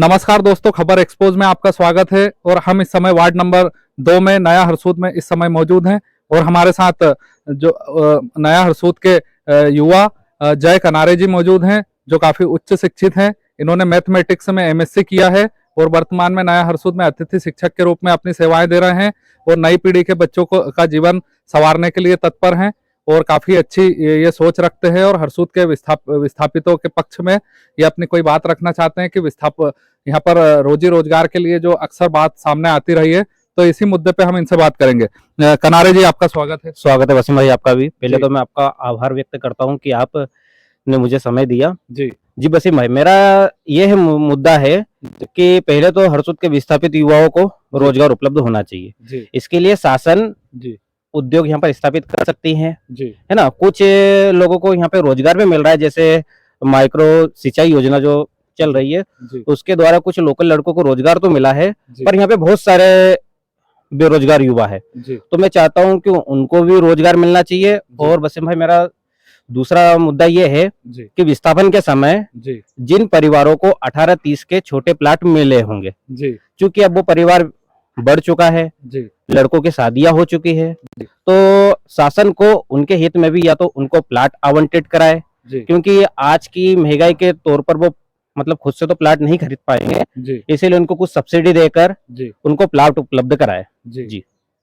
नमस्कार दोस्तों, खबर एक्सपोज में आपका स्वागत है। और हम इस समय वार्ड नंबर 2 में नया हरसूद में इस समय मौजूद हैं। और हमारे साथ जो नया हरसूद के युवा जय कनारे जी मौजूद हैं, जो काफी उच्च शिक्षित हैं। इन्होंने मैथमेटिक्स में एमएससी किया है और वर्तमान में नया हरसूद में अतिथि शिक्षक के रूप में अपनी सेवाएं दे रहे हैं और नई पीढ़ी के बच्चों का जीवन संवारने के लिए तत्पर हैं और काफी अच्छी ये सोच रखते हैं। और हरसूद के विस्थापितों के पक्ष में ये अपनी कोई बात रखना चाहते हैं कि यहाँ पर रोजी रोजगार के लिए जो अक्सर बात सामने आती रही है, तो इसी मुद्दे पे हम इनसे बात करेंगे। कनारे जी, आपका स्वागत है। स्वागत है वसीम भाई, आपका भी। पहले तो मैं आपका आभार व्यक्त करता हूं कि आपने मुझे समय दिया। जी वसीम भाई, मेरा यह मुद्दा है कि पहले तो हरसूद के विस्थापित युवाओं को रोजगार उपलब्ध होना चाहिए। इसके लिए शासन उद्योग यहाँ पर स्थापित कर सकती है ना। कुछ लोगों को यहाँ पे रोजगार भी मिल रहा है, जैसे माइक्रो सिंचाई योजना जो चल रही है, उसके द्वारा कुछ लोकल लड़कों को रोजगार तो मिला है, पर यहाँ पे बहुत सारे बेरोजगार युवा है। तो मैं चाहता हूँ कि उनको भी रोजगार मिलना चाहिए। और वसीम भाई, मेरा दूसरा मुद्दा ये है कि विस्थापन के समय जिन परिवारों को 18-30 के छोटे प्लाट मिले होंगे, क्योंकि अब वो परिवार बढ़ चुका है, लड़कों की शादियां हो चुकी है, तो शासन को उनके हित में भी या तो उनको प्लाट आवंटित कराए, क्योंकि आज की महंगाई के तौर पर वो मतलब खुद से तो प्लाट नहीं खरीद पाएंगे, इसीलिए उनको कुछ सब्सिडी देकर उनको प्लाट उपलब्ध कराए। जी।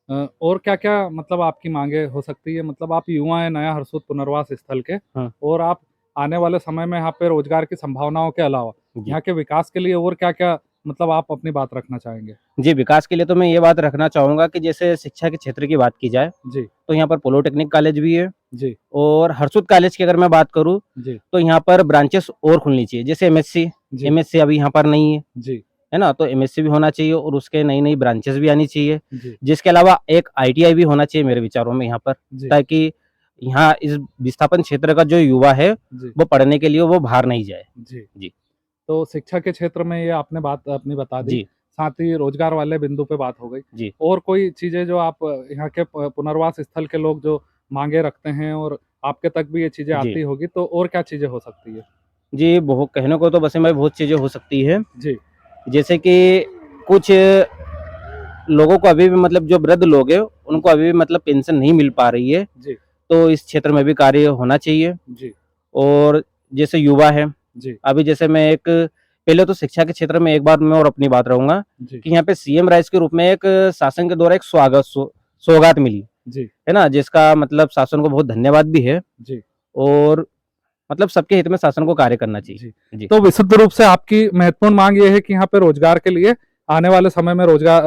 और क्या क्या मतलब आपकी मांगे हो सकती है? मतलब आप युवा है नया हरसूद पुनर्वास स्थल के, और आप आने वाले समय में यहाँ पे रोजगार की संभावनाओं के अलावा यहाँ के विकास के लिए और क्या क्या मतलब आप अपनी बात रखना चाहेंगे? जी, विकास के लिए तो मैं ये बात रखना चाहूंगा कि जैसे शिक्षा के क्षेत्र की बात की जाए तो यहाँ पर पॉलिटेक्निक कॉलेज भी है और हरसूद कॉलेज की अगर मैं बात करूँ तो यहाँ पर ब्रांचेस और खुलनी चाहिए। जैसे एमएससी अभी यहाँ पर नहीं है ना, तो एमएससी भी होना चाहिए और उसके नई नई ब्रांचेस भी आनी चाहिए। जिसके अलावा एक आईटीआई भी होना चाहिए मेरे विचारों में यहाँ पर, ताकि यहाँ इस विस्थापन क्षेत्र का जो युवा है वो पढ़ने के लिए वो बाहर नहीं जाए। जी। तो शिक्षा के क्षेत्र में ये आपने बात अपनी बता दी, साथ ही रोजगार वाले बिंदु पे बात हो गई। और कोई चीजें जो आप यहाँ के पुनर्वास स्थल के लोग जो मांगे रखते हैं और आपके तक भी ये चीजें आती होगी, तो और क्या चीजें हो सकती है? जी, बहुत कहने को तो वैसे में बहुत चीजें हो सकती है। जैसे कि कुछ लोगों को अभी भी मतलब जो वृद्ध लोग हैं उनको अभी भी मतलब पेंशन नहीं मिल पा रही है, तो इस क्षेत्र में भी कार्य होना चाहिए। और जैसे युवा है, अभी जैसे मैं एक पहले तो शिक्षा के क्षेत्र में एक बार मैं और अपनी बात रहूंगा कि यहाँ पे सीएम राइज के रूप में एक शासन के द्वारा एक सौगात मिली है ना, जिसका मतलब शासन को बहुत धन्यवाद भी है। और मतलब सबके हित में शासन को कार्य करना चाहिए। तो विशुद्ध रूप से आपकी महत्वपूर्ण मांग ये है कि यहाँ पे रोजगार के लिए आने वाले समय में रोजगार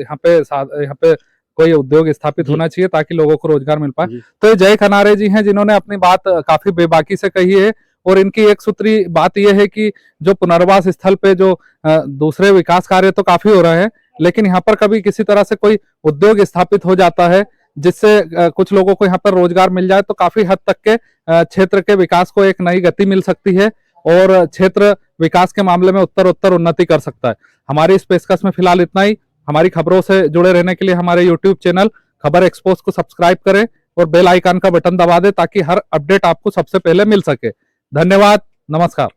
यहाँ पे कोई उद्योग स्थापित होना चाहिए ताकि लोगों को रोजगार मिल पाए। तो ये जय कनारे जी हैं जिन्होंने अपनी बात काफी बेबाकी से कही है। और इनकी एक सूत्री बात यह है कि जो पुनर्वास स्थल पे जो दूसरे विकास कार्य तो काफी हो रहे हैं, लेकिन यहाँ पर कभी किसी तरह से कोई उद्योग स्थापित हो जाता है जिससे कुछ लोगों को यहाँ पर रोजगार मिल जाए, तो काफी हद तक के क्षेत्र के विकास को एक नई गति मिल सकती है और क्षेत्र विकास के मामले में उत्तर उन्नति कर सकता है। हमारी इस पेशकश में फिलहाल इतना ही। हमारी खबरों से जुड़े रहने के लिए हमारे यूट्यूब चैनल खबर एक्सपोज को सब्सक्राइब करें और बेल आइकन का बटन दबा दें ताकि हर अपडेट आपको सबसे पहले मिल सके। धन्यवाद, नमस्कार।